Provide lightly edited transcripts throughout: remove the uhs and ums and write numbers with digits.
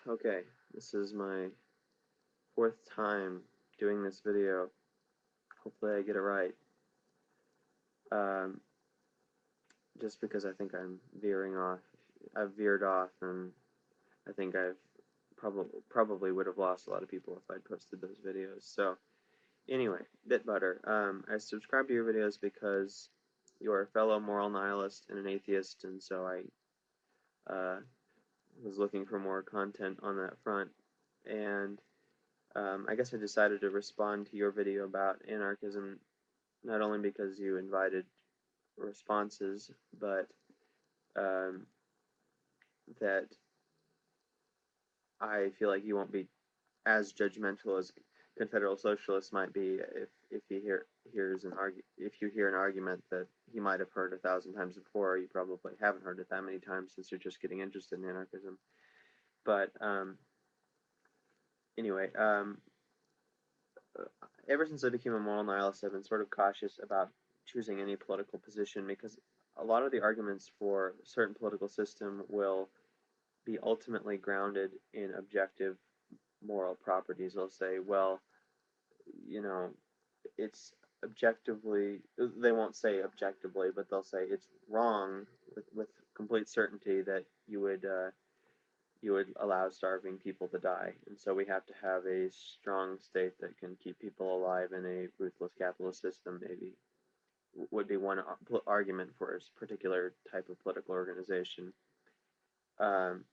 Okay, this is my fourth time doing this video. Hopefully I get it right. Um, just because I think I'm veering off. I've veered off, and I think I've probably would have lost a lot of people if I'd posted those videos. So anyway, Bitbutter. I subscribe to your videos because you're a fellow moral nihilist and an atheist, and so I was looking for more content on that front. And I guess I decided to respond to your video about anarchism not only because you invited responses, but um, that I feel like you won't be as judgmental as Confederal Socialists might be if he if you hear an argument that he might have heard 1,000 times before. You probably haven't heard it that many times since you're just getting interested in anarchism. But anyway, ever since I became a moral nihilist, I've been sort of cautious about choosing any political position because a lot of the arguments for a certain political system will be ultimately grounded in objective moral properties. They'll say, well, you know, it's objectively, they won't say objectively, but they'll say it's wrong with complete certainty that you would allow starving people to die. And so we have to have a strong state that can keep people alive in a ruthless capitalist system, maybe, would be one argument for a particular type of political organization. Um,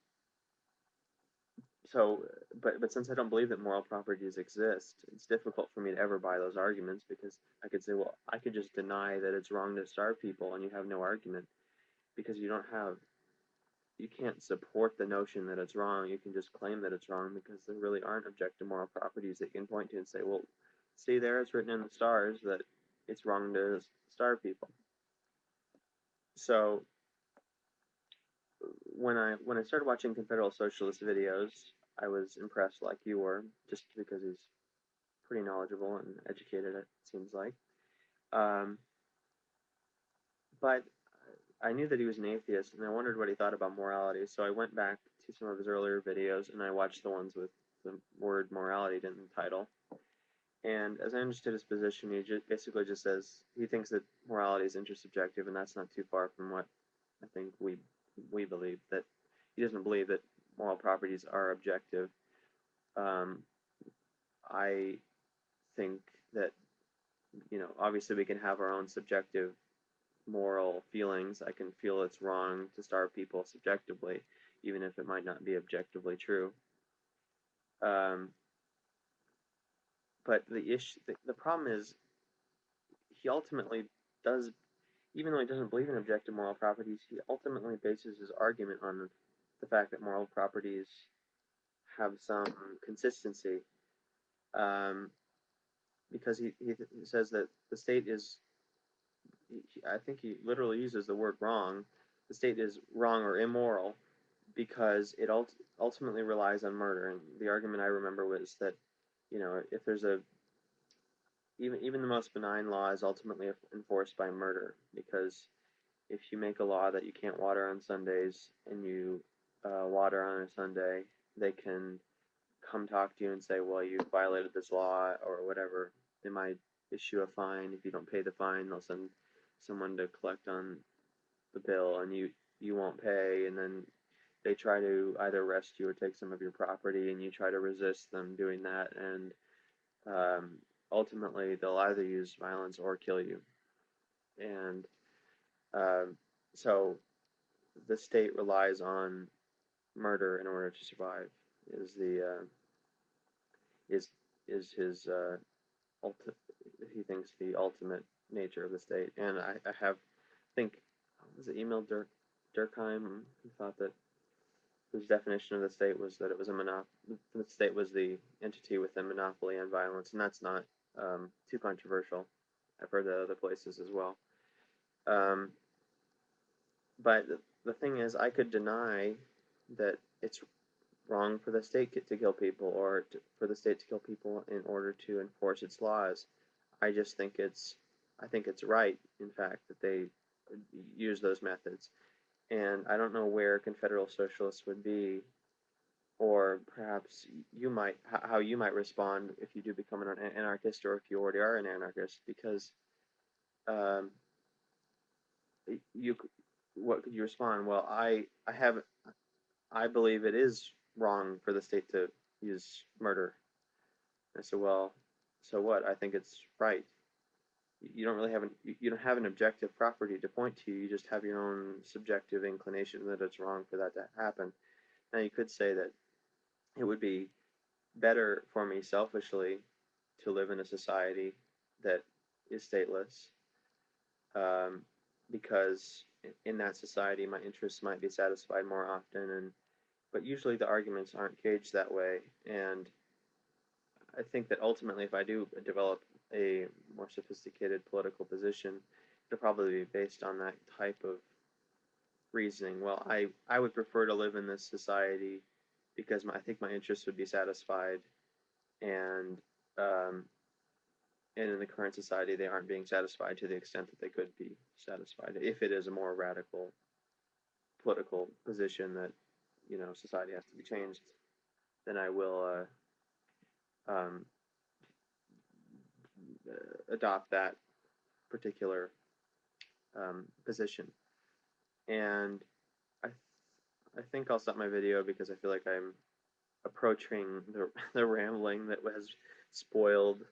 so, but since I don't believe that moral properties exist, it's difficult for me to ever buy those arguments because I could say, well, I could just deny that it's wrong to starve people, and you have no argument because you can't support the notion that it's wrong. You can just claim that it's wrong because there really aren't objective moral properties that you can point to and say, well, see there, it's written in the stars that it's wrong to starve people. So when I started watching Confederal Socialist videos, I was impressed like you were, just because he's pretty knowledgeable and educated, it seems like. Um, but I knew that he was an atheist, and I wondered what he thought about morality. So I went back to some of his earlier videos, and I watched the ones with the word morality in the title. And as I understood his position, he basically just says he thinks that morality is intersubjective, and that's not too far from what I think we believe. That he doesn't believe that moral properties are objective. Um, I think that obviously we can have our own subjective moral feelings. I can feel it's wrong to starve people subjectively, even if it might not be objectively true. Um, but the problem is, he ultimately does, even though he doesn't believe in objective moral properties, he ultimately bases his argument on the fact that moral properties have some consistency. Um, because he says that the state is, I think he literally uses the word wrong. The state is wrong or immoral because it ultimately relies on murder. And the argument I remember was that, if there's even the most benign law is ultimately enforced by murder, because if you make a law that you can't water on Sundays and you water on a Sunday, they can come talk to you and say, well, you violated this law or whatever. They might issue a fine. If you don't pay the fine, they'll send someone to collect on the bill, and you won't pay, and then they try to either arrest you or take some of your property, and you try to resist them doing that, and um, ultimately they'll either use violence or kill you. And um, so the state relies on murder in order to survive. Is the is is his he thinks the ultimate nature of the state. And I have think was it Emil Durkheim who thought that whose definition of the state was that it was a the state was the entity with a monopoly on violence, and that's not too controversial. I've heard that other places as well. Um, but the thing is, I could deny that it's wrong for the state to kill people or for the state to kill people in order to enforce its laws. I just think I think it's right, in fact, that they use those methods. And I don't know where Confederal Socialists would be or perhaps how you might respond if you do become an anarchist, or if you already are an anarchist, because um, you what could you respond? Well, I believe it is wrong for the state to use murder. I said, well, so what? I think it's right. You don't really have you don't have an objective property to point to. You just have your own subjective inclination that it's wrong for that to happen. Now you could say that it would be better for me selfishly to live in a society that is stateless, um, because in that society my interests might be satisfied more often. And but usually the arguments aren't gauged that way, and I think that ultimately if I do develop a more sophisticated political position, it'll probably be based on that type of reasoning. Well, I would prefer to live in this society because I think my interests would be satisfied, and um, and in the current society they aren't being satisfied to the extent that they could be satisfied if it is a more radical political position that society has to be changed. Then I will adopt that particular position. And I I think I'll stop my video because I feel like I'm approaching the rambling that was spoiled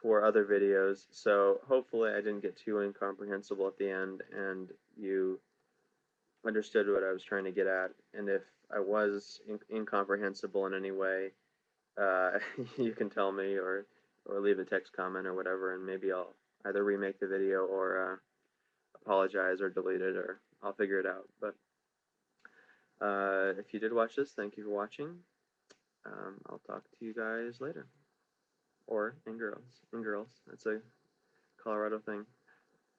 for other videos. So hopefully I didn't get too incomprehensible at the end and you understood what I was trying to get at. And if I was incomprehensible in any way, uh, you can tell me, or leave a text comment or whatever, and maybe I'll either remake the video or apologize or delete it, or I'll figure it out. But if you did watch this, thank you for watching. I'll talk to you guys later. Or in girls. In girls. That's a Colorado thing.